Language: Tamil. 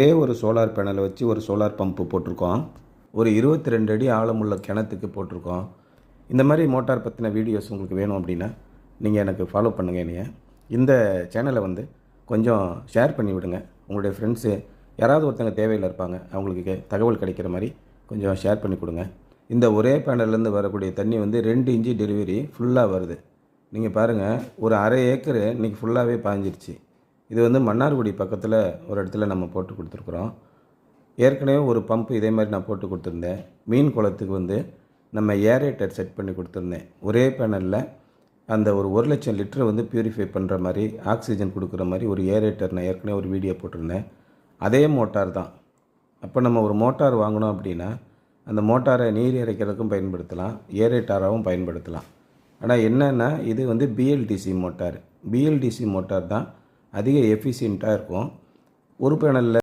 ஒரே ஒரு சோலார் பேனலை வச்சு ஒரு சோலார் பம்பு போட்டிருக்கோம். ஒரு 22 அடி ஆழமுள்ள கிணத்துக்கு போட்டிருக்கோம். இந்த மாதிரி மோட்டார் பற்றின வீடியோஸ் உங்களுக்கு வேணும் அப்படின்னா நீங்கள் எனக்கு ஃபாலோ பண்ணுங்கள். என்னைய இந்த சேனலை கொஞ்சம் ஷேர் பண்ணி விடுங்க. உங்களுடைய ஃப்ரெண்ட்ஸு யாராவது ஒருத்தங்க தேவையில் இருப்பாங்க, அவங்களுக்கு தகவல் கிடைக்கிற மாதிரி கொஞ்சம் ஷேர் பண்ணி கொடுங்க. இந்த ஒரே பேனல்லேருந்து வரக்கூடிய தண்ணி 2 இன்ச்சு டெலிவரி ஃபுல்லாக வருது. நீங்கள் பாருங்கள், ஒரு அரை ஏக்கரு இன்றைக்கி ஃபுல்லாகவே பாஞ்சிருச்சு. இது மன்னார்குடி பக்கத்தில் ஒரு இடத்துல நம்ம போட்டு கொடுத்துருக்குறோம். ஏற்கனவே ஒரு பம்பு இதே மாதிரி நான் போட்டு கொடுத்துருந்தேன். மீன் குளத்துக்கு நம்ம ஏரேட்டர் செட் பண்ணி கொடுத்துருந்தேன். ஒரே பேனலில் அந்த ஒரு 1,00,000 லிட்டரை பியூரிஃபை பண்ணுற மாதிரி, ஆக்சிஜன் கொடுக்குற மாதிரி ஒரு ஏரேட்டர் நான் ஏற்கனவே ஒரு வீடியோ போட்டிருந்தேன். அதே மோட்டார் தான். அப்போ நம்ம ஒரு மோட்டார் வாங்கினோம் அப்படின்னா அந்த மோட்டாரை நீர் இறைக்கிறதுக்கும் பயன்படுத்தலாம், ஏரேட்டராகவும் பயன்படுத்தலாம். ஆனால் என்னென்னா இது பிஎல்டிசி மோட்டார். பிஎல்டிசி மோட்டார் தான் அதிக எஃபிஷியண்ட்டாக இருக்கும். ஒரு பேனலில்